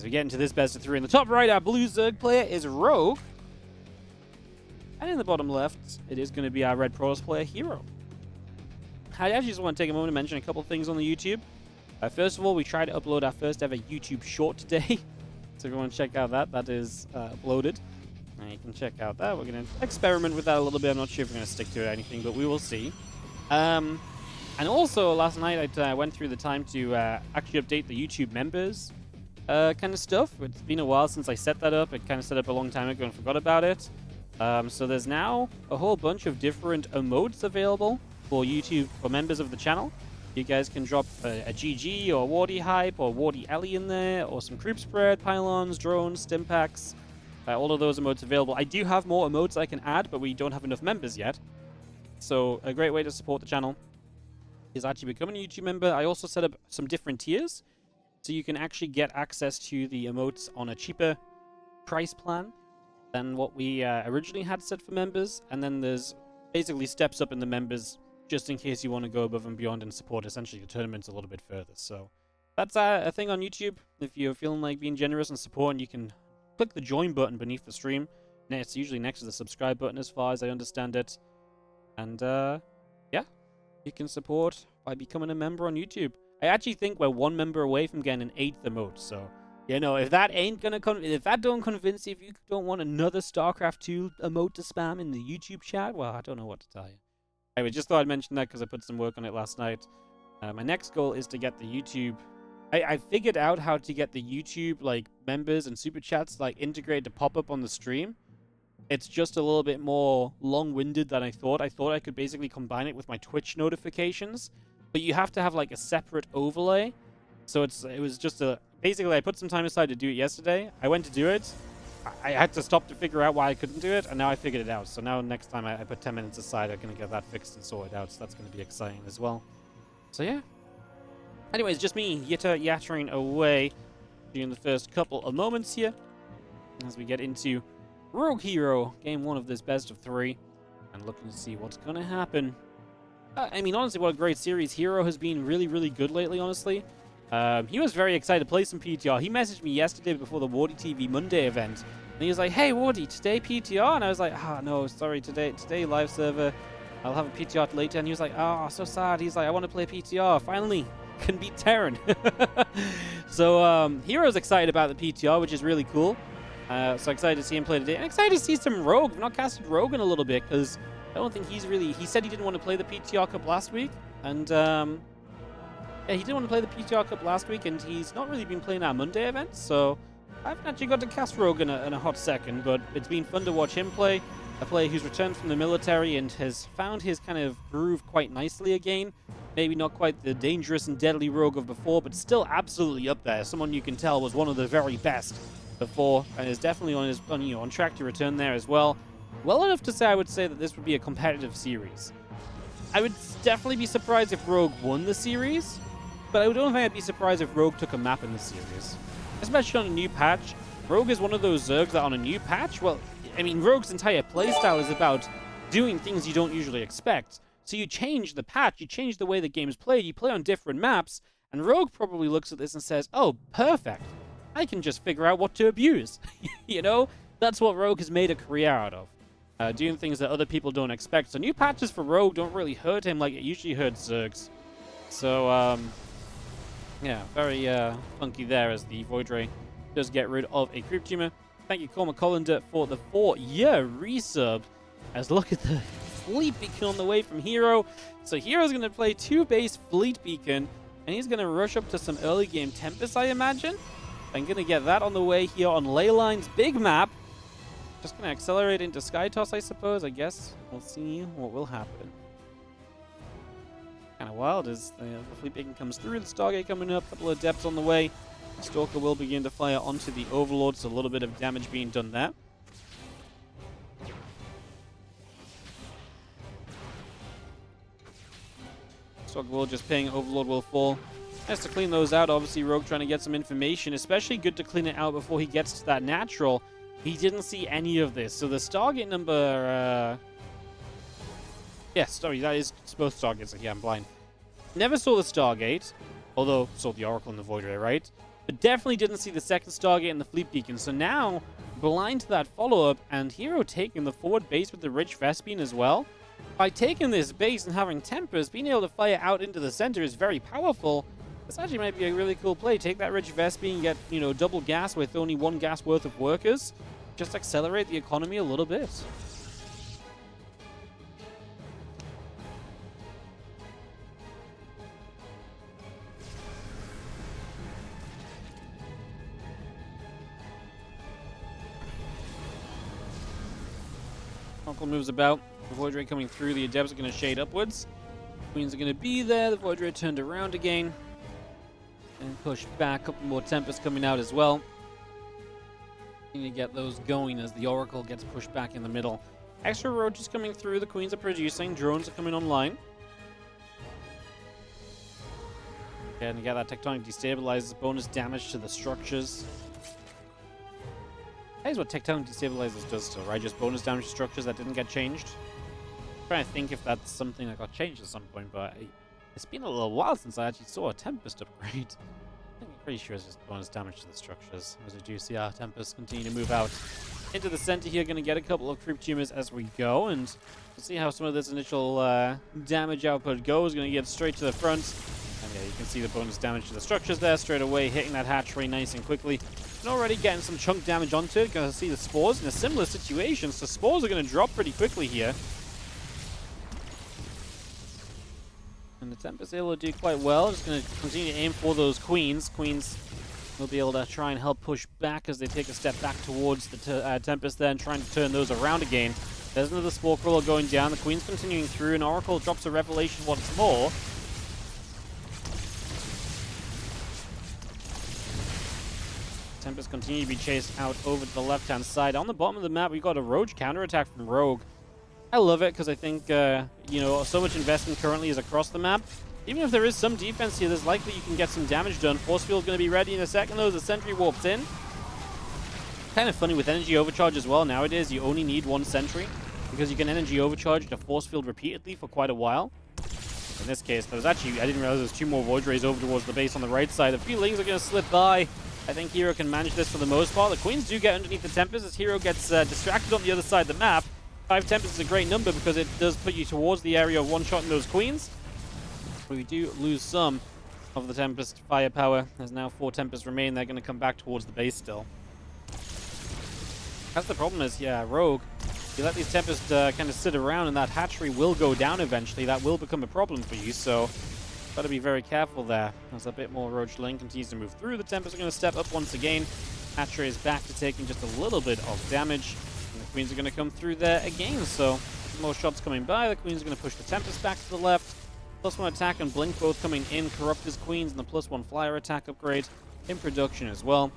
As we get into this best of 3, in the top right, our blue Zerg player is herO. And in the bottom left, it is going to be our red Protoss player, herO. I actually just want to take a moment to mention a couple things on the YouTube. First of all, we tried to upload our first ever YouTube short today. So if you want to check out that is uploaded. And you can check out that. We're going to experiment with that a little bit. I'm not sure if we're going to stick to it or anything, but we will see. And also, last night I went through the time to actually update the YouTube members kind of stuff. It's been a while since I set that up. It kind of set up a long time ago and forgot about it. So there's now a whole bunch of different emotes available for YouTube, for members of the channel. You guys can drop a GG or Wardy Hype or Wardy Ellie in there, or some Creep Spread, Pylons, Drones, Stimpaks. All of those emotes available. I do have more emotes I can add, but we don't have enough members yet. So a great way to support the channel is actually becoming a YouTube member. I also set up some different tiers, so you can actually get access to the emotes on a cheaper price plan than what we originally had set for members. And then there's basically steps up in the members just in case you want to go above and beyond and support essentially the tournaments a little bit further. So that's a thing on YouTube. If you're feeling like being generous and supporting, you can click the join button beneath the stream. And it's usually next to the subscribe button as far as I understand it. And yeah, you can support by becoming a member on YouTube. I actually think we're one member away from getting an 8th emote. So, you know, if that ain't gonna if that don't convince you, if you don't want another StarCraft 2 emote to spam in the YouTube chat, well, I don't know what to tell you. Anyway, just thought I'd mention that because I put some work on it last night. My next goal is to get the YouTube... I figured out how to get the YouTube, like, members and super chats, like, integrated to pop up on the stream. It's just a little bit more long-winded than I thought. I thought I could basically combine it with my Twitch notifications, but you have to have, like, a separate overlay. So it was just a... Basically, I put some time aside to do it yesterday. I went to do it. I had to stop to figure out why I couldn't do it, and now I figured it out. So now next time I put 10 minutes aside, I'm going to get that fixed and sorted out. So that's going to be exciting as well. So yeah. Anyways, just me yattering away during the first couple of moments here as we get into Rogue herO, game 1 of this best of 3, and looking to see what's going to happen. I mean, honestly, what a great series. herO has been really, really good lately, honestly. He was very excited to play some PTR. He messaged me yesterday before the WardiTV Monday event, and he was like, "Hey, Wardy, today PTR?" And I was like, no, sorry, today live server. I'll have a PTR later." And he was like, "Oh, so sad." He's like, "I want to play PTR. Finally, can beat Terran." So, herO's excited about the PTR, which is really cool. So excited to see him play today. And excited to see some Rogue. I've not casted Rogue in a little bit, because I don't think he's really... He said he didn't want to play the PTR Cup last week, and... Yeah, he didn't want to play the PTR Cup last week, and he's not really been playing our Monday events, so I haven't actually got to cast Rogue in a hot second, but it's been fun to watch him play. A player who's returned from the military and has found his kind of groove quite nicely again. Maybe not quite the dangerous and deadly Rogue of before, but still absolutely up there. Someone you can tell was one of the very best before, and is definitely on track to return there as well. Well enough to say I would say that this would be a competitive series. I would definitely be surprised if Rogue won the series, but I don't think I'd be surprised if Rogue took a map in the series. Especially on a new patch. Rogue is one of those Zergs that on a new patch, well, I mean, Rogue's entire playstyle is about doing things you don't usually expect. So you change the patch, you change the way the game's played, you play on different maps, and Rogue probably looks at this and says, "Oh, perfect. I can just figure out what to abuse." You know? That's what Rogue has made a career out of. Doing things that other people don't expect. So new patches for Rogue don't really hurt him like it usually hurts Zergs. So, yeah, very funky there as the Void Ray does get rid of a creep tumor. Thank you, Cormac Collender, for the 4-year resub. As look at the Fleet Beacon on the way from herO. So herO's going to play 2 base Fleet Beacon, and he's going to rush up to some early game Tempest, I imagine. I'm going to get that on the way here on Leyline's big map. Just going to accelerate into Sky Toss, I suppose. I guess we'll see what will happen. Kind of wild as the Fleet Beacon comes through. The Stargate coming up, a couple of depths on the way. Stalker will begin to fire onto the Overlord, so a little bit of damage being done there. Stalker will just ping, Overlord will fall. Has to clean those out. Obviously, Rogue trying to get some information, especially good to clean it out before he gets to that natural. He didn't see any of this, so the Stargate number... Yes, sorry, that is both Stargates. Yeah, I'm blind. Never saw the Stargate, although saw the Oracle and the Void Ray, right? but definitely didn't see the second Stargate and the Fleet Beacon. So now, blind to that follow-up, and herO taking the forward base with the rich Vespene as well. By taking this base and having Tempest, being able to fire out into the center is very powerful. This actually might be a really cool play. Take that rich Vespene, get, you know, double gas with only 1 gas worth of workers. Just accelerate the economy a little bit. Uncle moves about. The Void Ray coming through. The Adepts are going to shade upwards. Queens are going to be there. The Void Ray turned around again. And push back. A couple more Tempests coming out as well. Need to get those going as the Oracle gets pushed back in the middle. Extra roaches coming through. The Queens are producing. Drones are coming online. Okay, and you get that Tectonic Destabilizes. Bonus damage to the structures. That is what Tectonic Destabilizers does still, right? Just bonus damage to structures that didn't get changed. I'm trying to think if that's something that got changed at some point, but it's been a little while since I actually saw a Tempest upgrade. I'm pretty sure it's just bonus damage to the structures. As we do see our Tempest continue to move out into the center here. Going to get a couple of creep tumors as we go, and we'll see how some of this initial damage output goes. Going to get straight to the front. And yeah, you can see the bonus damage to the structures there straight away, hitting that hatchery nice and quickly. And already getting some chunk damage onto it. Going to see the spores in a similar situation, so spores are going to drop pretty quickly here. And the Tempest able to do quite well. Just going to continue to aim for those queens. Queens will be able to try and help push back as they take a step back towards the Tempest there and trying to turn those around again. There's another Spore Crawler going down. The Queen's continuing through, and Oracle drops a Revelation once more. Tempest continue to be chased out over to the left-hand side. On the bottom of the map, we've got a Roach counterattack from Rogue. I love it because I think, you know, so much investment currently is across the map. Even if there is some defense here, there's likely you can get some damage done. Force Field's going to be ready in a second, though, as the Sentry warps in. Kind of funny with Energy Overcharge as well. Nowadays, you only need 1 Sentry because you can Energy Overcharge the Force Field repeatedly for quite a while. In this case, there was actually, I didn't realize there was 2 more Void Rays over towards the base on the right side. The feelings are going to slip by. I think herO can manage this for the most part. The Queens do get underneath the Tempest as herO gets distracted on the other side of the map. 5 Tempests is a great number because it does put you towards the area of one-shotting those Queens. But we do lose some of the Tempest firepower. There's now 4 Tempests remain. They're going to come back towards the base still. That's the problem is, yeah, Rogue, you let these Tempests kind of sit around and that hatchery will go down eventually. That will become a problem for you, so got to be very careful there. As a bit more Roach Lane continues to move through. The Tempests are going to step up once again. Hatchery is back to taking just a little bit of damage. And the Queens are going to come through there again, so more shots coming by. The Queens are going to push the Tempest back to the left. +1 attack and Blink both coming in. Corrupt his Queens and the +1 flyer attack upgrade in production as well.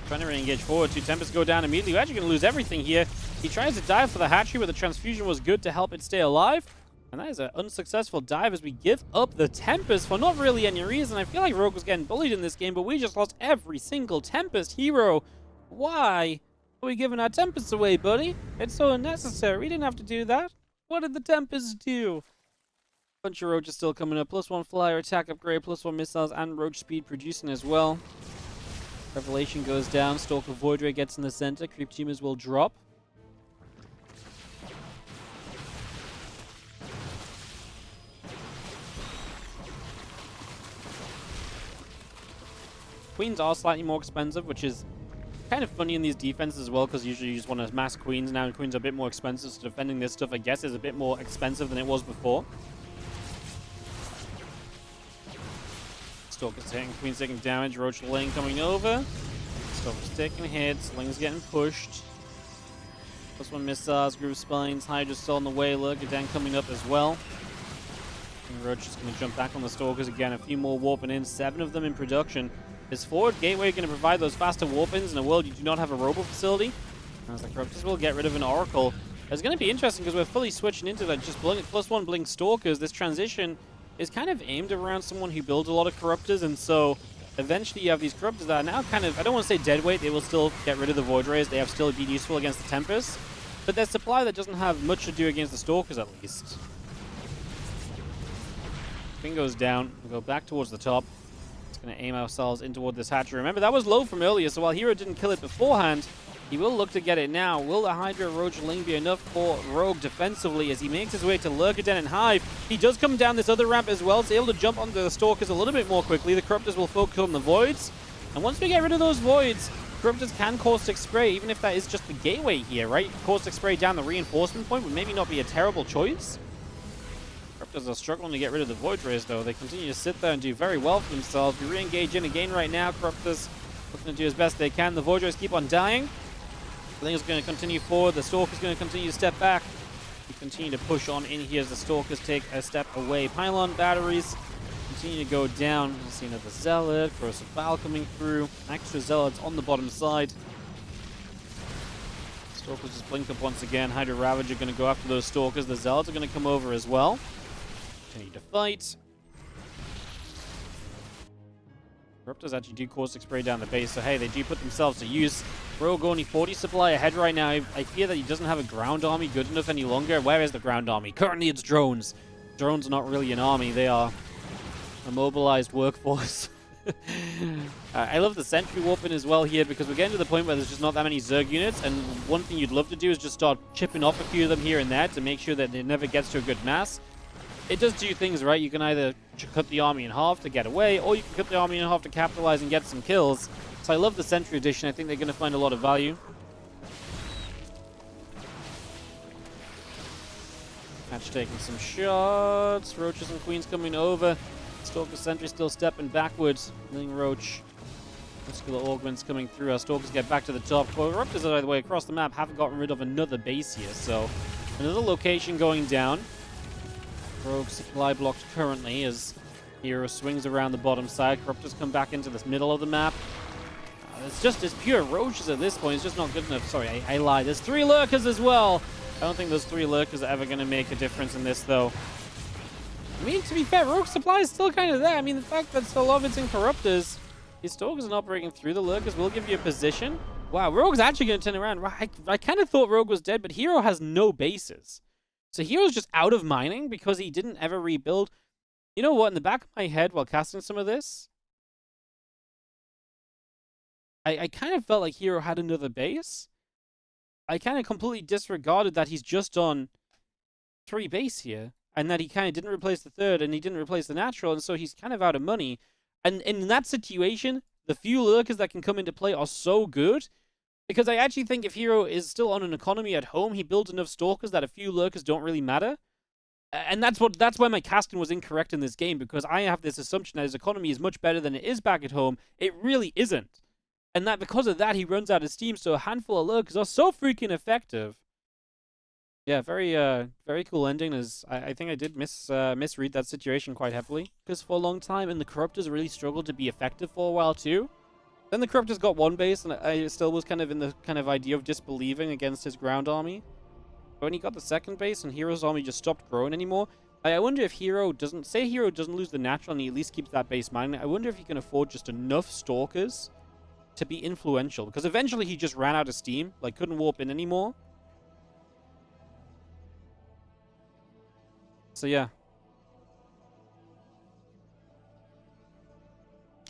Trying to re-engage forward. 2 Tempests go down immediately. We're actually going to lose everything here. He tries to dive for the hatchery, but the transfusion was good to help it stay alive. And that is an unsuccessful dive as we give up the Tempest for not really any reason. I feel like Rogue was getting bullied in this game, but we just lost every single Tempest. herO, why are we giving our Tempests away, buddy? It's so unnecessary. We didn't have to do that. What did the Tempests do? Bunch of Roaches still coming up. +1 flyer attack upgrade, +1 missiles, and Roach speed producing as well. Revelation goes down. Stalker Void Ray gets in the center. Creep Tumors will drop. Queens are slightly more expensive, which is kind of funny in these defenses as well, because usually you just want to mass Queens. Now Queens are a bit more expensive, so defending this stuff, I guess, is a bit more expensive than it was before. Stalker's hitting, Queen's taking damage, Roach Lane coming over. Stalker's taking hits, Ling's getting pushed. +1 missiles, Groove Spines, Hydra's still on the way, Lurker coming up as well. And Roach is going to jump back on the Stalkers again, a few more warping in, 7 of them in production. Is forward gateway going to provide those faster warp-ins in a world you do not have a robo facility? As the Corruptors will get rid of an Oracle. It's going to be interesting because we're fully switching into that just +1 Blink Stalkers. This transition is kind of aimed around someone who builds a lot of Corruptors, and so eventually you have these Corruptors that are now kind of, I don't want to say deadweight, they will still get rid of the Void Rays, they have still be useful against the Tempest, but their supply that doesn't have much to do against the Stalkers at least. King goes down. We'll go back towards the top. It's going to aim ourselves in toward this hatchery. Remember, that was low from earlier, so while herO didn't kill it beforehand, he will look to get it now. Will the Hydra Roach Lane be enough for Rogue defensively as he makes his way to Lurker Den and Hive? He does come down this other ramp as well, so able to jump onto the Stalkers a little bit more quickly. The Corruptors will focus on the Voids. And once we get rid of those Voids, Corruptors can Caustic Spray, even if that is just the gateway here, right? Caustic Spray down the reinforcement point would maybe not be a terrible choice. Corruptors are struggling to get rid of the Void Rays, though. They continue to sit there and do very well for themselves. We re-engage in again right now. Corruptors looking to do as best they can. The Void Rays keep on dying. I think it's going to continue forward. The Stalker's going to continue to step back. We continue to push on in here as the Stalkers take a step away. Pylon batteries continue to go down. We'll see another Zealot. Corrosive Foul coming through. Extra Zealots on the bottom side. Stalkers just blink up once again. Hydra Ravager going to go after those Stalkers. The Zealots are going to come over as well. Continue to fight. Corruptors actually do Caustic Spray down the base, so hey, they do put themselves to use. Rogue only 40 supply ahead right now. I fear that he doesn't have a ground army good enough any longer. Where is the ground army? Currently it's drones. Drones are not really an army. They are a mobilized workforce. I love the Sentry Warping as well here because we're getting to the point where there's just not that many Zerg units, and one thing you'd love to do is just start chipping off a few of them here and there to make sure that it never gets to a good mass. It does two things, right? You can either cut the army in half to get away, or you can cut the army in half to capitalize and get some kills. So I love the Sentry Edition. I think they're going to find a lot of value. Hatch taking some shots. Roaches and Queens coming over. Stalker Sentry still stepping backwards. Milling Roach. Muscular Augments coming through. Our Stalkers get back to the top. Well, Raptors, by the way, across the map haven't gotten rid of another base here. So another location going down. Rogue supply blocked currently as herO swings around the bottom side. Corruptors come back into this middle of the map. It's pure Roaches at this point. It's just not good enough. Sorry, I lied. There's 3 Lurkers as well. I don't think those 3 Lurkers are ever going to make a difference in this, though. I mean, to be fair, Rogue supply is still kind of there. I mean, the fact that Stolovitz and Corruptors, his Stalkers are not breaking through the Lurkers will give you a position. Wow, Rogue's actually going to turn around. I kind of thought Rogue was dead, but herO has no bases. So hero's just out of mining because he didn't ever rebuild. You know what? In the back of my head while casting some of this, I kind of felt like herO had another base. I kind of completely disregarded that he's just on 3 base here, and that he kind of didn't replace the 3rd, and he didn't replace the natural, and so he's kind of out of money. And in that situation, the few Lurkers that can come into play are so good, because I actually think if herO is still on an economy at home, he builds enough Stalkers that a few Lurkers don't really matter. And that's why my casting was incorrect in this game, because I have this assumption that his economy is much better than it is back at home. It really isn't. And that because of that, he runs out of steam, so a handful of Lurkers are so freaking effective. Yeah, very cool ending. As I think I did misread that situation quite heavily, because for a long time, and the Corruptors really struggled to be effective for a while too. Then the Corruptors got 1 base, and I still was kind of in the kind of idea of disbelieving against his ground army. But when he got the 2nd base, and herO's army just stopped growing anymore, I wonder if herO doesn't lose the natural, and he at least keeps that base mining. I wonder if he can afford just enough Stalkers to be influential, because eventually he just ran out of steam, like couldn't warp in anymore. So yeah.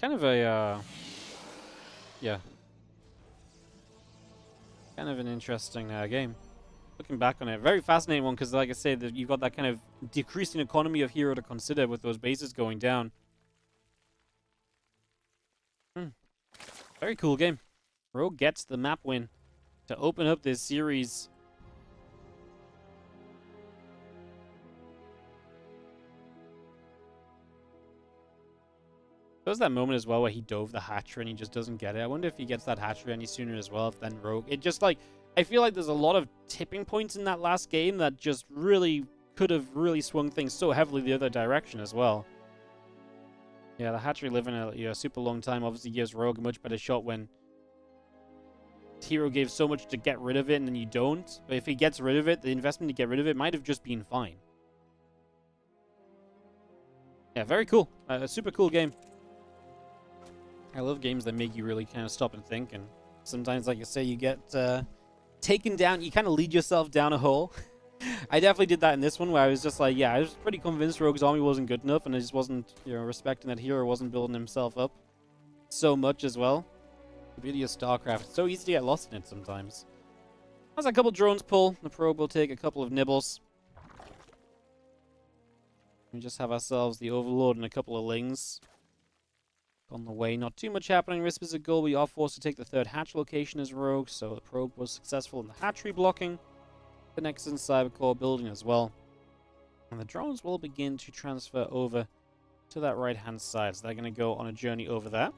Kind of a, yeah. Kind of an interesting game. Looking back on it, very fascinating one, because like I said, you've got that kind of decreasing economy of herO to consider with those bases going down. Very cool game. Rogue gets the map win to open up this series. There was that moment as well where he dove the hatchery and he just doesn't get it. I wonder if he gets that hatchery any sooner as well than Rogue. It just like, I feel like there's a lot of tipping points in that last game that just really could have really swung things so heavily the other direction as well. Yeah, the hatchery living a super long time obviously gives Rogue a much better shot when herO gave so much to get rid of it and then you don't. But if he gets rid of it, the investment to get rid of it might have just been fine. Yeah, very cool. A super cool game. I love games that make you really kind of stop and think, and sometimes, like I say, you get taken down, you kind of lead yourself down a hole. I definitely did that in this one where I was just like, yeah, I was pretty convinced Rogue's army wasn't good enough, and I just wasn't, you know, respecting that herO wasn't building himself up so much as well. The beauty of StarCraft. It's so easy to get lost in it sometimes. As a couple drones pull, the probe will take a couple of nibbles. We just have ourselves the Overlord and a couple of Lings on the way. Not too much happening. Risk is a goal. We are forced to take the third hatch location as Rogue, so the probe was successful in the hatchery blocking. The next in Cybercore building as well. And the drones will begin to transfer over to that right-hand side. So they're going to go on a journey over there.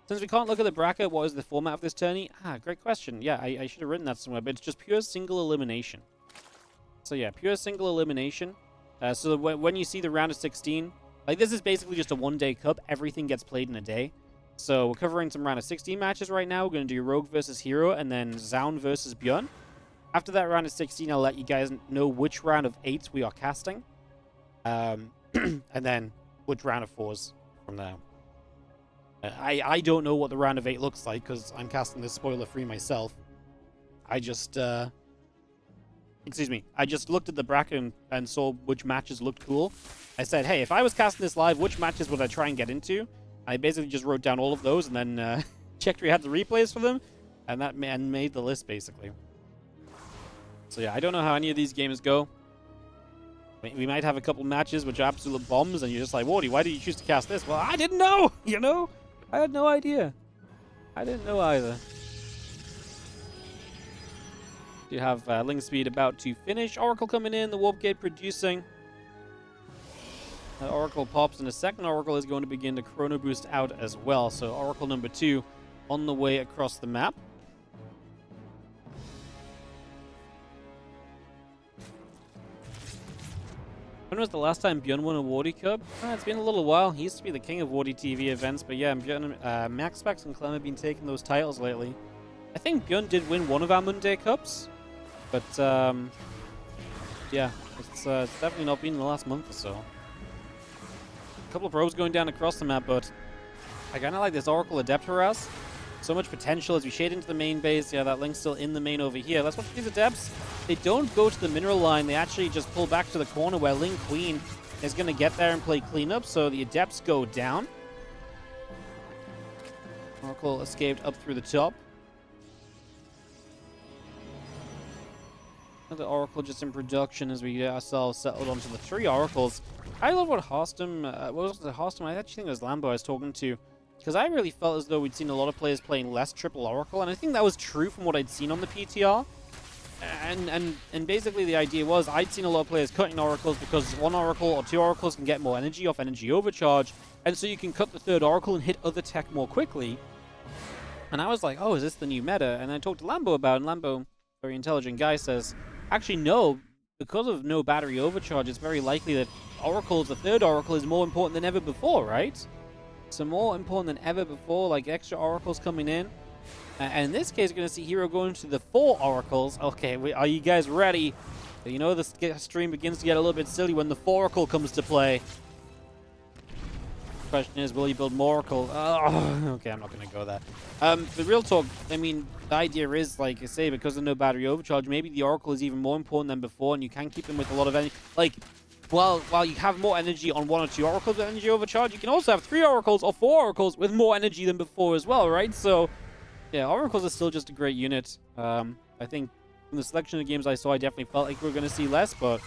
Since we can't look at the bracket, what is the format of this tourney? Great question. Yeah, I should have written that somewhere, but it's just pure single elimination. So yeah, pure single elimination. So when you see the round of 16, like this is basically just a one-day cup. Everything gets played in a day. So we're covering some round of 16 matches right now. We're going to do Rogue versus herO and then Zaun versus Bjorn. After that round of 16, I'll let you guys know which round of 8 we are casting. And then which round of 4s from there. I don't know what the round of 8 looks like because I'm casting this spoiler-free myself. I just... excuse me. I just looked at the bracket and saw which matches looked cool. I said, hey, if I was casting this live, which matches would I try and get into? I basically just wrote down all of those and then checked we had the replays for them, and that made the list, basically. So yeah, I don't know how any of these games go. We might have a couple matches which are absolute bombs, and you're just like, Wardy, why did you choose to cast this? Well, I didn't know, you know? I had no idea. I didn't know either. You have Ling Speed about to finish. Oracle coming in, the Warp Gate producing. Oracle pops, and the second Oracle is going to begin to Chrono Boost out as well. So Oracle number 2 on the way across the map. When was the last time Bjorn won a Wardy Cup? It's been a little while. He used to be the king of WardiTV events, but yeah, Bjorn, MaxSpecs and Clem have been taking those titles lately. I think Bjorn did win one of our Monday Cups, but yeah, it's definitely not been in the last month or so. A couple of probes going down across the map, but I kind of like this Oracle Adept harass. So much potential as we shade into the main base. Yeah, that Link's still in the main over here. Let's watch these Adepts. They don't go to the mineral line. They actually just pull back to the corner where Ling Queen is going to get there and play cleanup. So the Adepts go down. Oracle escaped up through the top. Another Oracle just in production as we get ourselves settled onto the 3 Oracles. I love what Hostum, what was it, Hostum? I actually think it was Lambo I was talking to. Because I really felt as though we'd seen a lot of players playing less triple Oracle, and I think that was true from what I'd seen on the PTR. And basically the idea was I'd seen a lot of players cutting Oracles because 1 Oracle or 2 Oracles can get more energy off energy overcharge, and so you can cut the 3rd Oracle and hit other tech more quickly. And I was like, oh, is this the new meta? And I talked to Lambo about it, and Lambo, very intelligent guy, says, actually no, because of no battery overcharge, it's very likely that Oracles, the 3rd Oracle, is more important than ever before, right? So more important than ever before, like extra Oracles coming in. And in this case, we're going to see herO going to the 4 Oracles. Okay, are you guys ready? You know the stream begins to get a little bit silly when the 4 Oracle comes to play. The question is, will you build more Oracle? Oh, okay, I'm not going to go there. The real talk, I mean, the idea is, like I say, because of no battery overcharge, maybe the Oracle is even more important than before, and you can keep them with a lot of energy. Like, while you have more energy on 1 or 2 Oracles with energy overcharge, you can also have 3 Oracles or 4 Oracles with more energy than before as well, right? So, yeah, Oracles are still just a great unit. I think from the selection of games I saw, I definitely felt like we were going to see less, but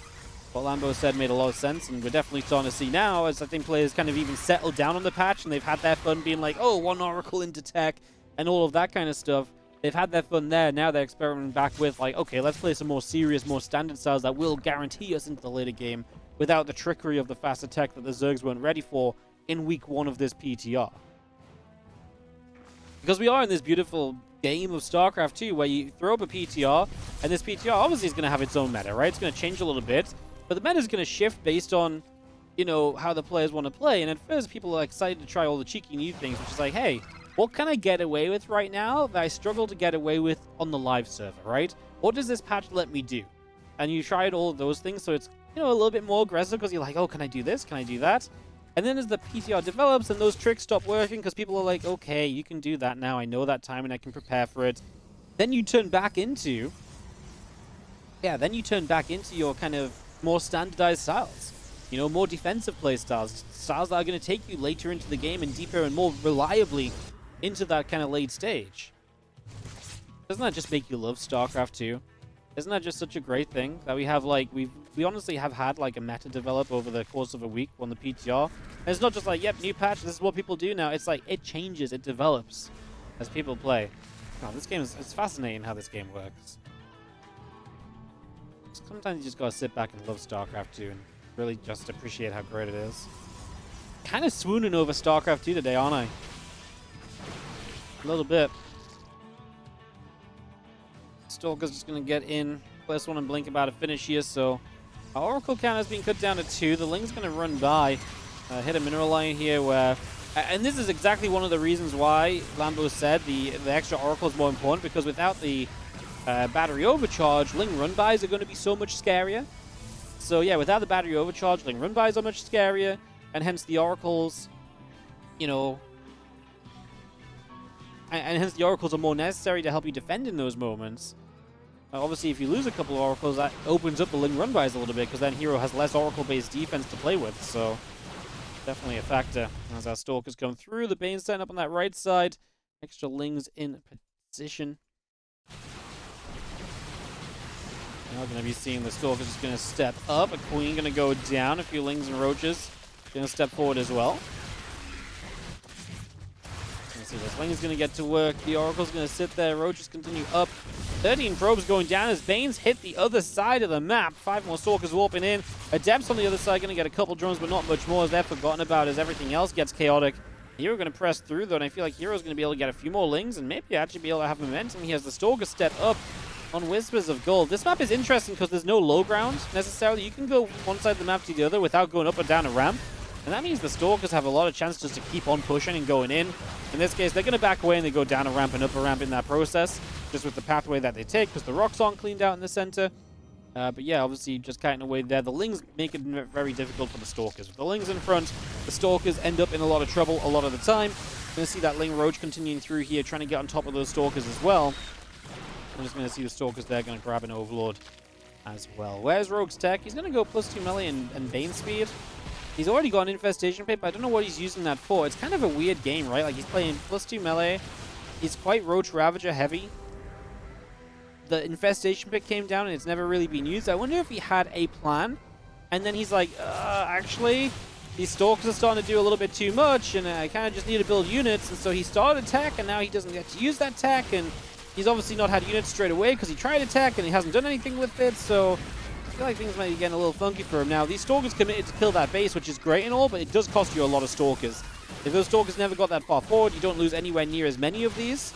what Lambo said made a lot of sense, and we're definitely starting to see now, as I think players kind of even settled down on the patch, and they've had their fun being like, oh, 1 Oracle into tech, and all of that kind of stuff. They've had their fun there. Now they're experimenting back with, like, okay, let's play some more serious, more standard styles that will guarantee us into the later game without the trickery of the fast attack that the Zergs weren't ready for in week 1 of this PTR. Because we are in this beautiful game of StarCraft 2 where you throw up a PTR, and this PTR obviously is going to have its own meta, right? It's going to change a little bit, but the meta is going to shift based on, you know, how the players want to play. And at first, people are excited to try all the cheeky new things, which is like, hey, what can I get away with right now that I struggle to get away with on the live server, right? What does this patch let me do? And you tried all of those things, so it's, you know, a little bit more aggressive because you're like, oh, can I do this? Can I do that? And then as the PTR develops and those tricks stop working because people are like, okay, you can do that now. I know that time and I can prepare for it. Then you turn back into yeah, then you turn back into your kind of more standardized styles. You know, more defensive play styles. Styles that are going to take you later into the game and deeper and more reliably into that kind of late stage. Doesn't that just make you love StarCraft 2? Isn't that just such a great thing that we have, like, we honestly have had, like, a meta develop over the course of a week on the PTR. And it's not just like, yep, new patch, this is what people do now. It's like, it changes, it develops as people play. Oh, this game is, it's fascinating how this game works. Sometimes you just gotta sit back and love StarCraft 2 and really just appreciate how great it is. Kind of swooning over StarCraft 2 today, aren't I? A little bit. Stalker's just going to get in. Plus one and blink about to finish here, so our Oracle count has been cut down to 2. The Ling's going to run by. Hit a mineral line here where... and this is exactly one of the reasons why Lambo said the extra Oracle is more important, because without the battery overcharge, Ling run-bys are going to be so much scarier. So yeah, without the battery overcharge, Ling run-bys are much scarier, and hence the Oracles, you know... And hence the Oracles are more necessary to help you defend in those moments. Obviously, if you lose a couple of Oracles, that opens up the Ling run-bys a little bit, because then herO has less Oracle-based defense to play with, so definitely a factor. As our Stalkers come through, the Bane's setting up on that right side. Extra Lings in position. Now we're going to be seeing the Stalkers just going to step up. A Queen going to go down. A few Lings and Roaches going to step forward as well. See, this Ling is going to get to work. The Oracle's going to sit there. Roaches continue up. 13 probes going down as Banes hit the other side of the map. 5 more Stalkers warping in. Adepts on the other side going to get a couple drones, but not much more as they're forgotten about as everything else gets chaotic. herO going to press through, though, and I feel like herO's going to be able to get a few more Lings and maybe actually be able to have momentum. He has the Stalker step up on Whispers of Gold. This map is interesting because there's no low ground necessarily. You can go one side of the map to the other without going up or down a ramp. And that means the Stalkers have a lot of chances to keep on pushing and going in. In this case, they're going to back away and they go down a ramp and up a ramp in that process, just with the pathway that they take, because the rocks aren't cleaned out in the center. But yeah, obviously just kiting away there. The Lings make it very difficult for the Stalkers. With the Lings in front, the Stalkers end up in a lot of trouble a lot of the time. I'm going to see that Ling Roach continuing through here, trying to get on top of those Stalkers as well. I'm just going to see the Stalkers there going to grab an Overlord as well. Where's Rogue's tech? He's going to go +2 melee and Bane speed. He's already got an Infestation Pit, but I don't know what he's using that for. It's kind of a weird game, right? Like, he's playing +2 melee. He's quite Roach Ravager heavy. The Infestation Pit came down and it's never really been used. I wonder if he had a plan. And then he's like, actually, these Stalkers are starting to do a little bit too much, and I kind of just need to build units. And so he started tech, and now he doesn't get to use that tech. And he's obviously not had units straight away because he tried attack and he hasn't done anything with it. So I feel like things might be getting a little funky for him now. These Stalkers committed to kill that base, which is great and all, but it does cost you a lot of Stalkers. If those Stalkers never got that far forward, you don't lose anywhere near as many of these.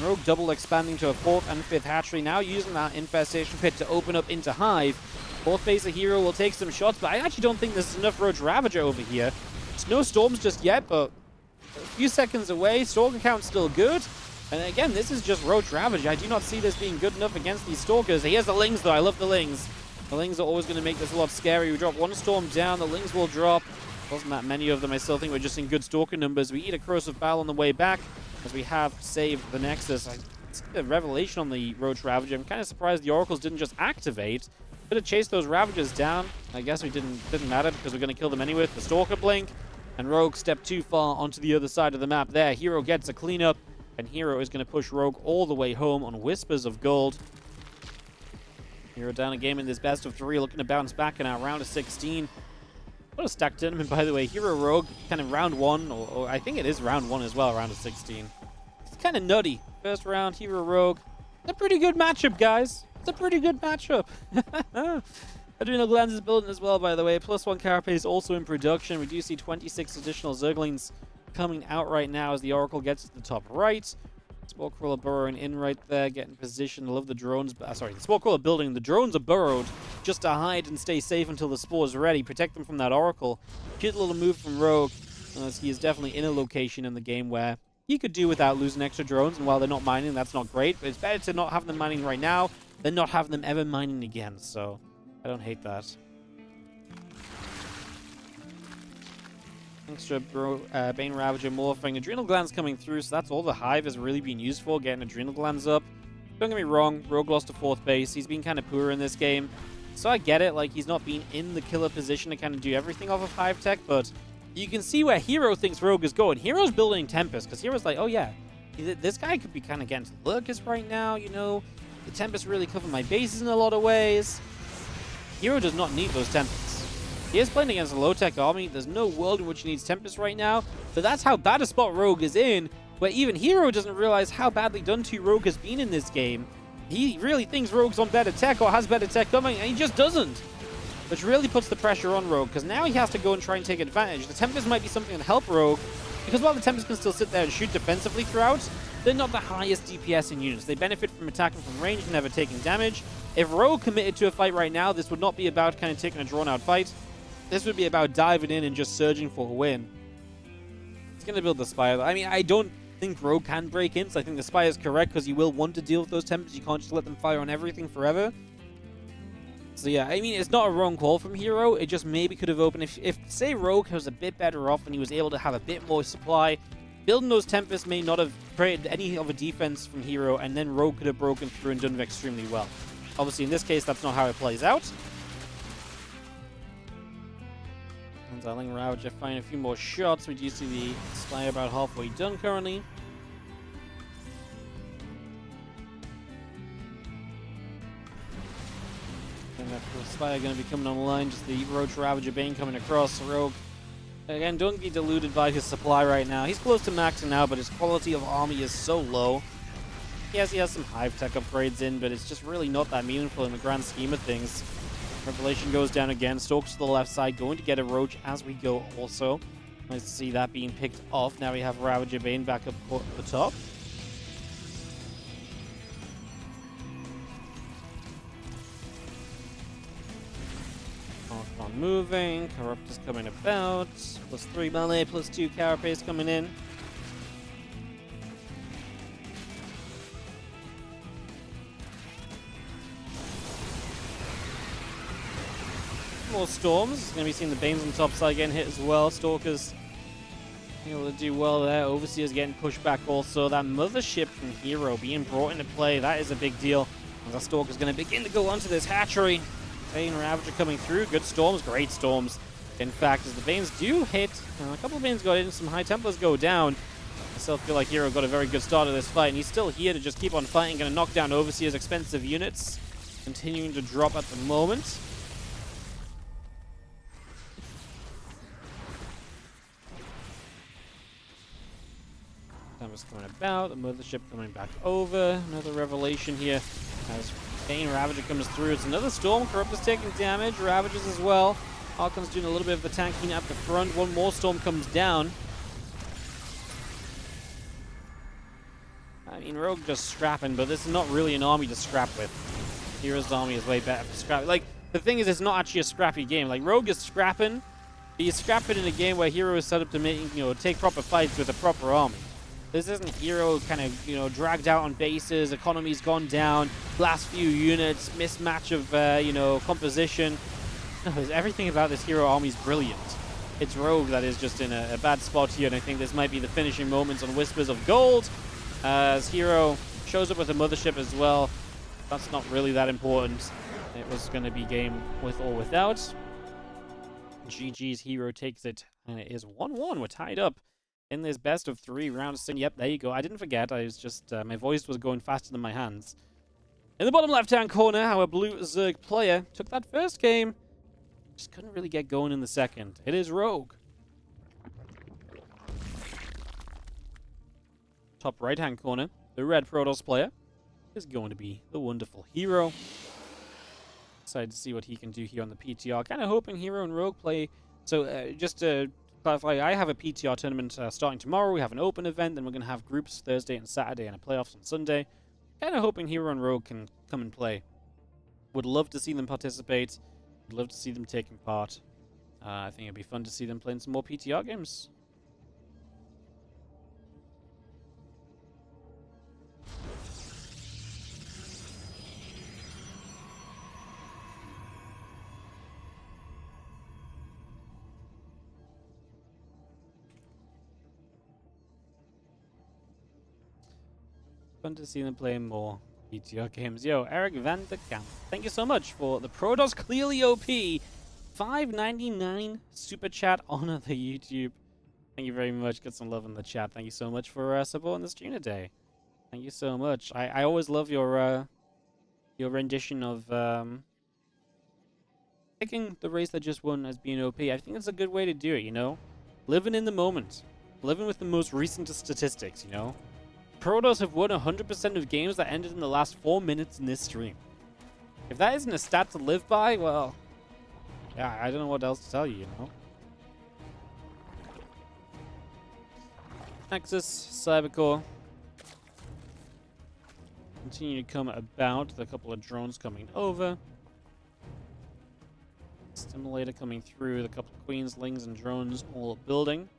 Rogue double expanding to a 4th and 5th hatchery now, using that Infestation Pit to open up into Hive. 4th base of herO will take some shots, but I actually don't think there's enough Roach Ravager over here. There's no storms just yet, but a few seconds away. Stalker count's still good. And again, this is just Roach Ravager. I do not see this being good enough against these Stalkers. Here's the Lings, though. I love the Lings. The Lings are always going to make this a lot scary. We drop one Storm down. The Lings will drop. Wasn't that many of them. I still think we're just in good Stalker numbers. We eat a Corrosive Battle on the way back as we have saved the Nexus. It's a revelation on the Roach Ravager. I'm kind of surprised the Oracles didn't just activate. Could have chased those Ravagers down. I guess we didn't matter because we're going to kill them anyway with the Stalker Blink. And Rogue stepped too far onto the other side of the map there. herO gets a cleanup. And herO is going to push Rogue all the way home on Whispers of Gold. herO down a game in this best of 3, looking to bounce back in our round of 16. What a stacked tournament, by the way. herO Rogue, kind of round 1, or I think it is round 1 as well, round of 16. It's kind of nutty. First round, herO Rogue. It's a pretty good matchup, guys. It's a pretty good matchup. Adrenal Glands is building as well, by the way. +1 Carapace also in production. We do see 26 additional Zerglings coming out right now as the Oracle gets to the top right. Spore Crawler burrowing in right there, getting positioned. I love the drones. Sorry, the Spore Crawler building. The drones are burrowed just to hide and stay safe until the Spore's ready. Protect them from that Oracle. Cute little move from Rogue, as he is definitely in a location in the game where he could do without losing extra drones. And while they're not mining, that's not great. But it's better to not have them mining right now than not have them ever mining again. So I don't hate that. Extra Bane Ravager morphing. Adrenal Glands coming through, so that's all the Hive has really been used for, getting Adrenal Glands up. Don't get me wrong, Rogue lost to 4th base. He's been kind of poor in this game. So I get it, like, he's not been in the killer position to kind of do everything off of Hive Tech, but you can see where herO thinks Rogue is going. herO's building Tempest, because herO's like, oh yeah, this guy could be kind of getting to Lurkus right now, you know? The Tempest really covered my bases in a lot of ways. herO does not need those Tempests. He is playing against a low-tech army. There's no world in which he needs Tempest right now, but that's how bad a spot Rogue is in, where even herO doesn't realize how badly done to Rogue has been in this game. He really thinks Rogue's on better tech or has better tech coming, and he just doesn't. Which really puts the pressure on Rogue, because now he has to go and try and take advantage. The Tempest might be something to help Rogue, because while the Tempest can still sit there and shoot defensively throughout, they're not the highest DPS in units. They benefit from attacking from range and never taking damage. If Rogue committed to a fight right now, this would not be about kind of taking a drawn-out fight. This would be about diving in and just surging for a win. It's going to build the Spire. I mean, I don't think Rogue can break in, so I think the Spire is correct, because you will want to deal with those Tempests. You can't just let them fire on everything forever. So yeah, I mean, it's not a wrong call from herO. It just maybe could have opened. If say, Rogue was a bit better off and he was able to have a bit more supply, building those Tempests may not have created any of a defense from herO, and then Rogue could have broken through and done extremely well. Obviously, in this case, that's not how it plays out. And I think Ravager find a few more shots. We do see the Spire about halfway done currently. And that Spire going to be coming online. Just the Roach Ravager Bane coming across. Rogue, again, don't be deluded by his supply right now. He's close to maxing now, but his quality of army is so low. Yes, he has some Hive Tech upgrades in, but it's just really not that meaningful in the grand scheme of things. Revelation goes down again. Stalks to the left side, going to get a Roach as we go also. Nice to see that being picked off. Now we have Ravager Bane back up at the top. On moving. Corrupt is coming about. +3 melee, +2 carapace coming in. More storms. Going to be seeing the Banes on the top side getting hit as well. Stalkers able to do well there. Overseer's getting pushed back also. That mothership from herO being brought into play, that is a big deal. As our Stalker's going to begin to go onto this hatchery. Bane Ravager coming through. Good storms, great storms. In fact, as the Banes do hit, a couple of Banes got in, some High Templars go down. I still feel like herO got a very good start of this fight, and he's still here to just keep on fighting. Going to knock down Overseer's expensive units. Continuing to drop at the moment. Tempest coming about, the mothership coming back over. Another revelation here as Bane Ravager comes through. It's another storm. Corrupt is taking damage. Ravagers as well. Archon's doing a little bit of the tanking at the front. One more storm comes down. I mean, Rogue just scrapping, but this is not really an army to scrap with. herO's army is way better for scrap. Like, the thing is, it's not actually a scrappy game. Like, Rogue is scrapping, but he's scrapping in a game where herO is set up to make, take proper fights with a proper army. This isn't herO kind of, dragged out on bases, economy's gone down, last few units, mismatch of, composition. No, everything about this herO army is brilliant. It's Rogue that is just in a bad spot here, and I think this might be the finishing moments on Whispers of Gold, as herO shows up with a mothership as well. That's not really that important. It was going to be game with or without. GG's herO takes it, and it is 1-1. We're tied up in this best of 3 rounds. Yep, there you go. I didn't forget. I was just, my voice was going faster than my hands. In the bottom left-hand corner, our blue Zerg player took that first game. Just couldn't really get going in the second. It is Rogue. Top right-hand corner, the red Protoss player is going to be the wonderful herO. Excited to see what he can do here on the PTR. Kind of hoping herO and Rogue play. So, just to clarify, I have a PTR tournament starting tomorrow. We have an open event, then we're going to have groups Thursday and Saturday and a playoffs on Sunday. Kind of hoping herO and Rogue can come and play. Would love to see them participate. Would love to see them taking part. I think it'd be fun to see them playing some more PTR games. Fun to see them playing more. ETR Games. Yo, Eric Van der Kamp. Thank you so much for the Protoss Clearly OP. $5.99 super chat on the YouTube. Thank you very much. Get some love in the chat. Thank you so much for supporting the stream today. Thank you so much. I always love your rendition of picking the race that just won as being OP. I think it's a good way to do it, you know? Living in the moment. Living with the most recent statistics, you know? Protoss have won 100% of games that ended in the last 4 minutes in this stream. If that isn't a stat to live by, well, yeah, I don't know what else to tell you, you know? Nexus, Cybercore. Continue to come about with a couple of drones coming over. Stimulator coming through, a couple of Queenslings and drones all building.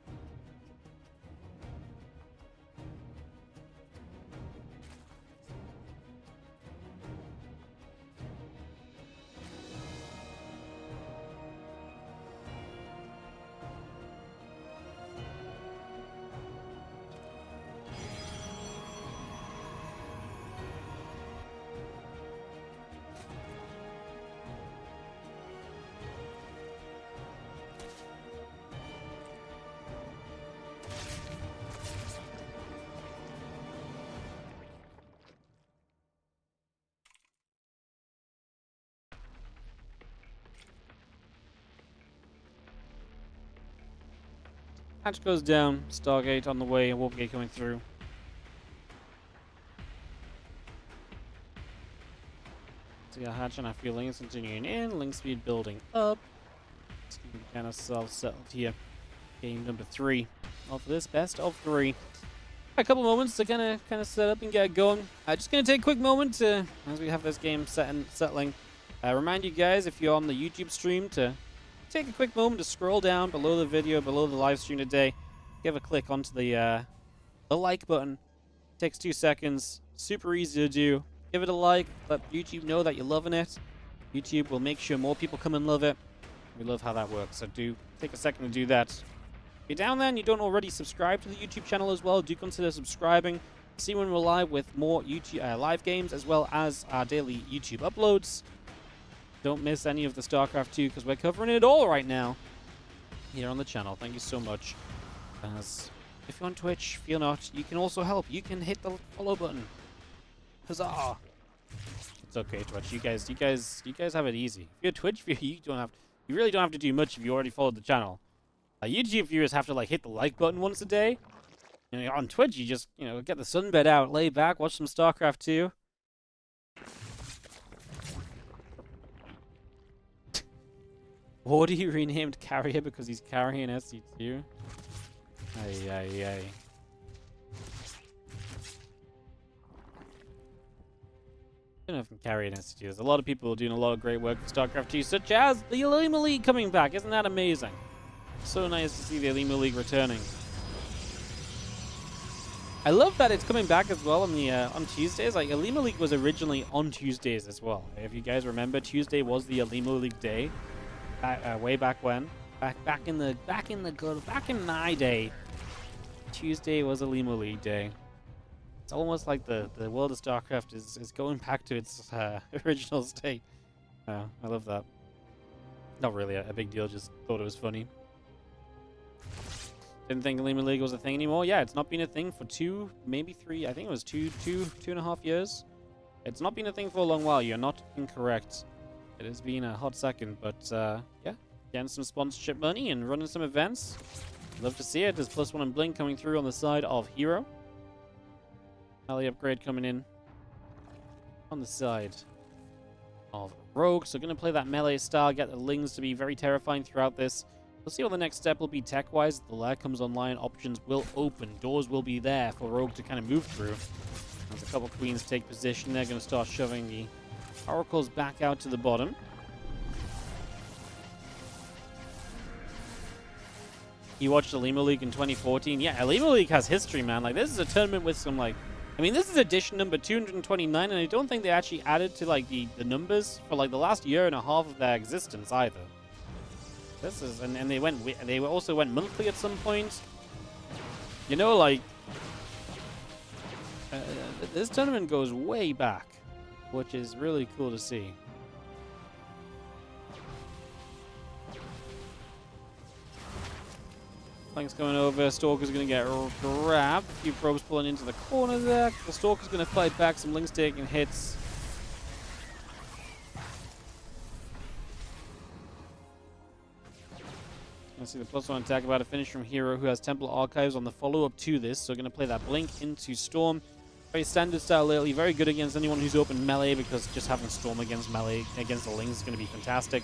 Hatch goes down, Stargate on the way, Warpgate coming through. So yeah, Hatch and our fuel links continuing in, link speed building up. It's going to be kind of self-settled here. Game number 3 of this best of 3. A couple moments to kind of set up and get going. Just going to take a quick moment to, as we have this game settling, remind you guys, if you're on the YouTube stream, to take a quick moment to scroll down below the video, below the live stream today. Give a click onto the like button. Takes 2 seconds. Super easy to do. Give it a like. Let YouTube know that you're loving it. YouTube will make sure more people come and love it. We love how that works. So do take a second to do that. If you're down there and you don't already subscribe to the YouTube channel as well, do consider subscribing. See when we're live with more YouTube live games as well as our daily YouTube uploads. Don't miss any of the StarCraft 2 because we're covering it all right now here on the channel. Thank you so much. As if you're on Twitch, if you're not, you can also help. You can hit the follow button. Huzzah! It's okay, Twitch. You guys have it easy. If you're a Twitch viewer, you really don't have to do much if you already followed the channel. YouTube viewers have to hit the like button once a day. And on Twitch, you just get the sunbed out, lay back, watch some StarCraft 2. Wardy renamed Carrier because he's carrying SC2. Ay, ay, ay. I don't know if I'm carrying SC2. There's a lot of people doing a lot of great work with StarCraft 2, such as the Olimoleague coming back. Isn't that amazing? So nice to see the Olimoleague returning. I love that it's coming back as well on the on Tuesdays. Olimoleague was originally on Tuesdays as well. If you guys remember, Tuesday was the Olimoleague day. Way back when, back in my day, Tuesday was Olimoleague day. It's almost like the world of StarCraft is going back to its original state. I love that. Not really a big deal, just thought it was funny. Didn't think Olimoleague was a thing anymore. Yeah, it's not been a thing for 2, maybe 3. I think it was two and a half years. It's not been a thing for a long while. You're not incorrect. It has been a hot second, but yeah, getting some sponsorship money and running some events. Love to see it. There's +1 and Blink coming through on the side of herO. Alley upgrade coming in on the side of Rogue. So going to play that melee style, get the Lings to be very terrifying throughout this. We'll see what the next step will be tech-wise. The lair comes online, options will open. Doors will be there for Rogue to kind of move through. As a couple Queens take position, they're going to start shoving the Oracles back out to the bottom. You watched Olimoleague in 2014? Yeah, Olimoleague has history, man. This is a tournament with some, this is edition number 229, and I don't think they actually added to, the numbers for, the last year and a half of their existence either. This is, and they also went monthly at some point. This tournament goes way back. which is really cool to see. Flank's going over. Stalker's going to get grabbed. A few probes pulling into the corner there. The Stalker's going to fight back. Some Lynx taking hits. Let's see the +1 attack about to finish from herO, who has Temple Archives on the follow-up to this. So going to play that Blink into Storm. Very standard style lately. Very good against anyone who's open melee, because just having Storm against melee, against the Lynx is going to be fantastic.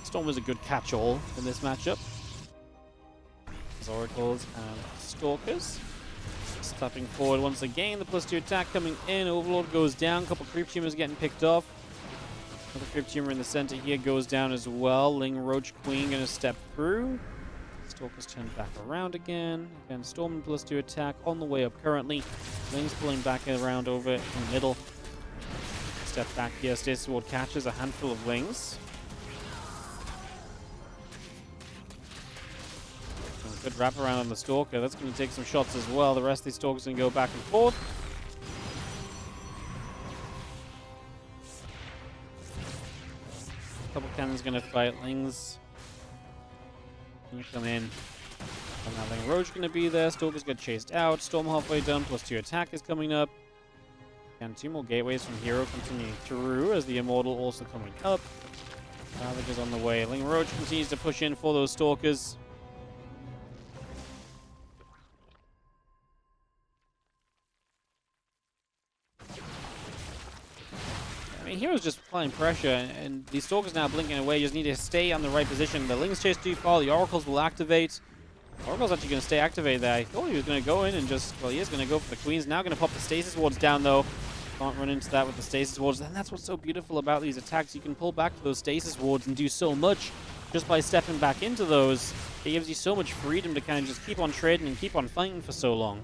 Storm is a good catch-all in this matchup. Oracles and Stalkers. Stepping forward once again. The +2 attack coming in. Overlord goes down. A couple Creep Tumors getting picked off. Another Creep Tumor in the center here goes down as well. Ling, Roach, Queen going to step through. Stalkers turn back around again. Again, Storm and +2 attack on the way up currently. Ling's pulling back around over in the middle. Step back here. Stasis Ward catches a handful of Lings. Good wraparound on the Stalker. That's going to take some shots as well. The rest of these Stalkers going to go back and forth. A couple cannons going to fight Lings. Going to come in. And now Ling Roach going to be there. Stalker's get chased out. Storm halfway done. +2 attack is coming up. And 2 more gateways from herO continuing through as the Immortal also coming up. Ravage is on the way. Ling Roach continues to push in for those Stalkers. herO's just applying pressure, and these Stalkers now blinking away. You just need to stay on the right position. The Lings chase too far. The Oracles will activate. The Oracle's actually going to stay activated there. I thought he was going to go in and just... Well, he is going to go for the Queens. Now going to pop the Stasis Wards down, though. Can't run into that with the Stasis Wards. And that's what's so beautiful about these attacks. You can pull back to those Stasis Wards and do so much just by stepping back into those. It gives you so much freedom to kind of just keep on trading and keep on fighting for so long.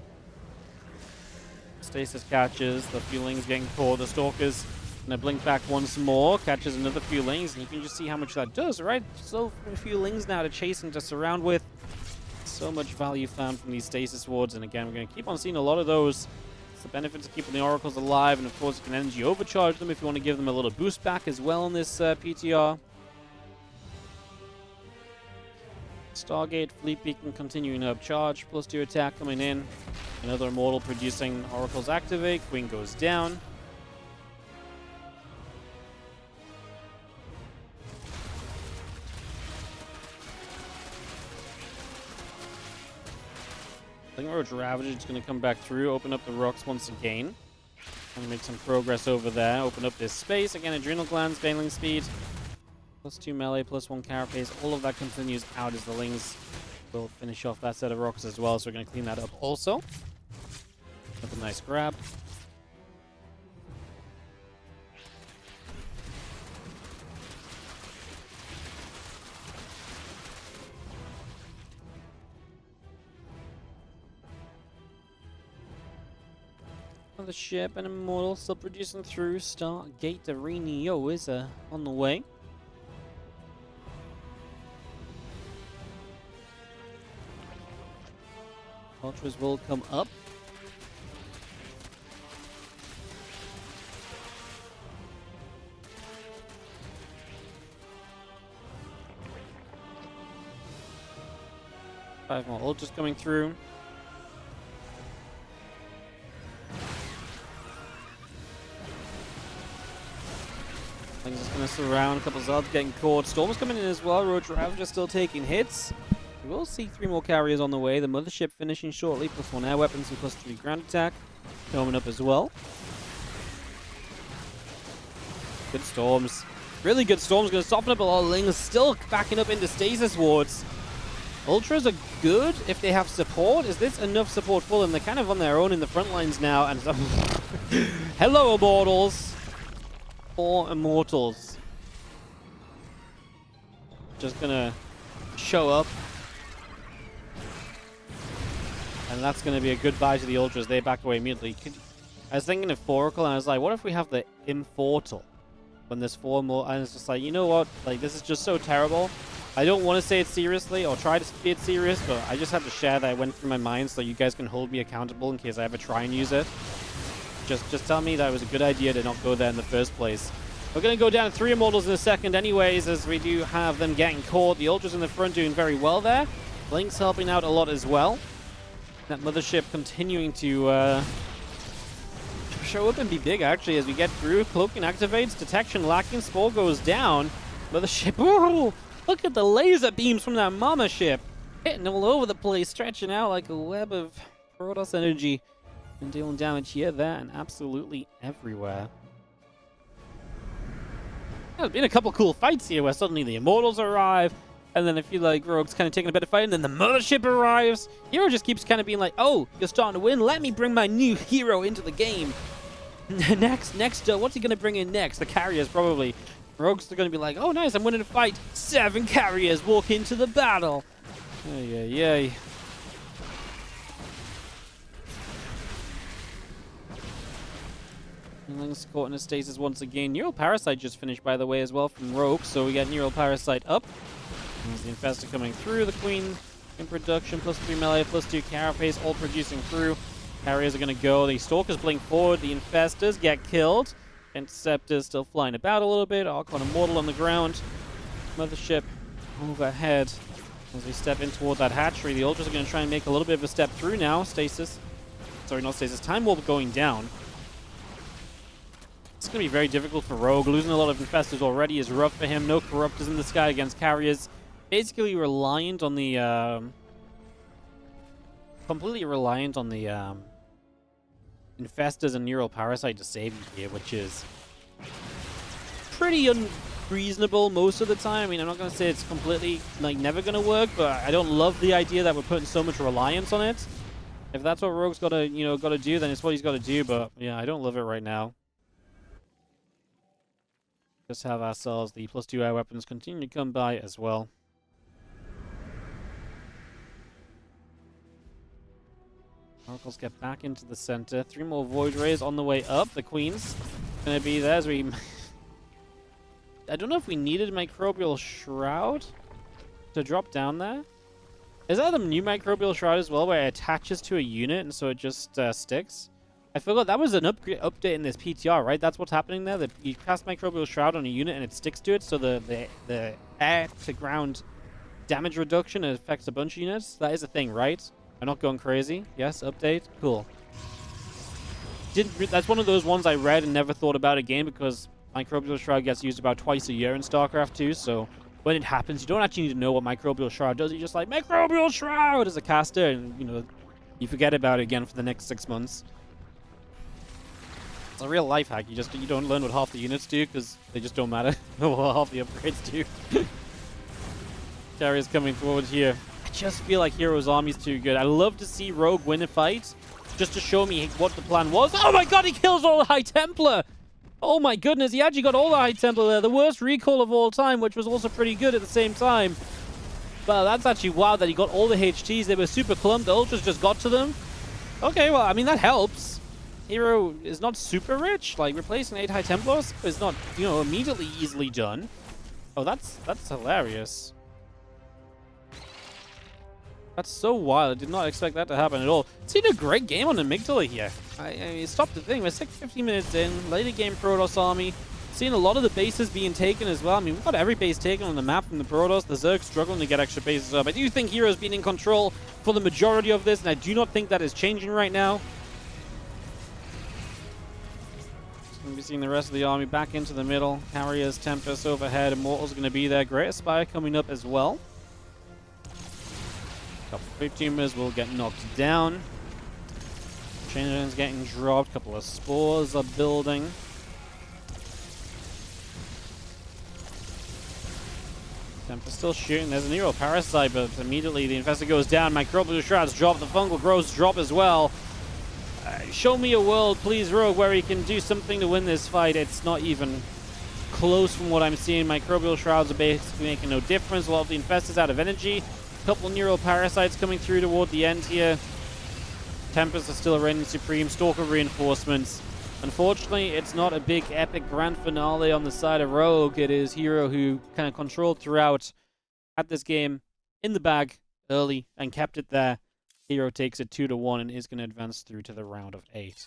Stasis catches. The few Lings getting caught. The Stalkers... Gonna blink back once more, catches another few Lings, and you can just see how much that does, right? So a few Lings now to chase and to surround with. So much value found from these Stasis Wards, and again, we're gonna keep on seeing a lot of those. It's the benefits of keeping the Oracles alive, and of course you can energy overcharge them if you want to give them a little boost back as well in this PTR. Stargate, Fleet Beacon continuing to upcharge, +2 attack coming in. Another Immortal producing Oracles activate, Queen goes down. I think Roach Ravager is going to come back through, open up the rocks once again. Going to make some progress over there, open up this space. Again, Adrenal Glands, Baneling Speed, +2 melee, +1 carapace. All of that continues out as the Lings will finish off that set of rocks as well. So we're going to clean that up also. With a nice grab. The ship and Immortal still producing through. Stargate Arenio is on the way. Ultras will come up. Five more Ultras coming through. Things is going to surround. A couple Zards getting caught. Storm's coming in as well. Roach Ravager still taking hits. We will see 3 more carriers on the way. The Mothership finishing shortly. +1 air weapons and +3 ground attack. Coming up as well. Good Storms. Really good Storms. Going to soften up a lot of Lings. Still backing up into Stasis Wards. Ultras are good if they have support. Is this enough support for them? They're kind of on their own in the front lines now. And hello, Immortals. 4 Immortals. Just gonna show up. And that's gonna be a goodbye to the Ultras. They back away immediately. I was thinking of Foracle, and I was like, what if we have the Infortal? When there's 4 more, and it's just like, you know what? Like, this is just so terrible. I don't want to say it seriously, or try to be it serious, but I just had to share that it went through my mind so you guys can hold me accountable in case I ever try and use it. Just tell me that it was a good idea to not go there in the first place. We're going to go down to 3 Immortals in a second anyways, as we do have them getting caught. The Ultras in the front doing very well there. Blink's helping out a lot as well. That Mothership continuing to show up and be big, actually, as we get through. Cloaking activates, detection lacking, Spore goes down. Mothership, ooh, look at the laser beams from that mama ship. Hitting all over the place, stretching out like a web of Protoss energy. And dealing damage here, there, and absolutely everywhere. There's been a couple cool fights here where suddenly the Immortals arrive, and then I feel like Rogue's kind of taking a better fight, and then the Mothership arrives. herO just keeps kind of being like, oh, you're starting to win, let me bring my new hero into the game. next, what's he going to bring in next? The carriers, probably. Rogue's going to be like, oh, nice, I'm winning a fight. 7 carriers walk into the battle. Ay. Ling's caught in a stasis once again. Neural Parasite just finished, by the way, as well from Rogue. So we got Neural Parasite up. There's the Infestor coming through. The Queen in production. +3 melee, +2 carapace, all producing through. Carriers are going to go. The Stalkers blink forward. The Infestors get killed. Interceptors still flying about a little bit. Archon Immortal on the ground. Mothership overhead. As we step in toward that hatchery, the Ultras are going to try and make a little bit of a step through now. Stasis. Sorry, not Stasis. Time Warp going down. It's going to be very difficult for Rogue. Losing a lot of Infestors already is rough for him. No Corruptors in the sky against carriers. Basically reliant on the... completely reliant on the Infestors and Neural Parasite to save him here, which is pretty unreasonable most of the time. I mean, I'm not going to say it's completely, like, never going to work, but I don't love the idea that we're putting so much reliance on it. If that's what Rogue's got to, got to do, then it's what he's got to do, but yeah, I don't love it right now. Just have ourselves the +2 air weapons continue to come by as well. Oracles get back into the center. 3 more Void Rays on the way up. The Queen's going to be there as we... I don't know if we needed Microbial Shroud to drop down there. Is that the new Microbial Shroud as well, where it attaches to a unit and so it just sticks? I forgot that was an update in this PTR, right? That's what's happening there. You cast Microbial Shroud on a unit and it sticks to it, so the air-to-ground damage reduction affects a bunch of units. That is a thing, right? I'm not going crazy. Yes, update. Cool. That's one of those ones I read and never thought about again because Microbial Shroud gets used about twice a year in StarCraft 2, so when it happens, you don't actually need to know what Microbial Shroud does. You're just like, Microbial Shroud as a caster, and, you forget about it again for the next 6 months. It's a real life hack. You don't learn what half the units do because they just don't matter. What half the upgrades do. Carriers coming forward here. I just feel like herO's army's too good. I love to see Rogue win a fight just to show me what the plan was. Oh my god, he kills all the High Templar! Oh my goodness, he actually got all the High Templar there. The worst recall of all time, which was also pretty good at the same time. But that's actually wild that he got all the HTs. They were super clumped. The Ultras just got to them. Okay, well, I mean, that helps. herO is not super rich. Like, replacing 8 High Templars is not, immediately easily done. Oh, that's hilarious. That's so wild. I did not expect that to happen at all. Seen a great game on the Amygdala here. I mean, stop the thing. We're 15 minutes in. Later game Protoss army. Seeing a lot of the bases being taken as well. I mean, we've got every base taken on the map from the Protoss. The Zerg struggling to get extra bases up. I do think herO's been in control for the majority of this, and I do not think that is changing right now. Going to be seeing the rest of the army back into the middle. Carriers, Tempest overhead. Immortals going to be there. Great Aspire coming up as well. Couple of 15ers will get knocked down. Chain Engine's getting dropped. Couple of Spores are building. Tempest still shooting. There's a Neural Parasite, but immediately the Infestor goes down. Microbial Shrouds drop. The Fungal Growths drop as well. Show me a world, please, Rogue, where he can do something to win this fight. It's not even close from what I'm seeing. Microbial Shrouds are basically making no difference. A lot of the Infestors out of energy. A couple Neural Parasites coming through toward the end here. Tempest are still reigning supreme. Stalker reinforcements. Unfortunately, it's not a big epic grand finale on the side of Rogue. It is herO who kind of controlled throughout, had this game in the bag early and kept it there. herO takes it 2-1 and is going to advance through to the round of 8.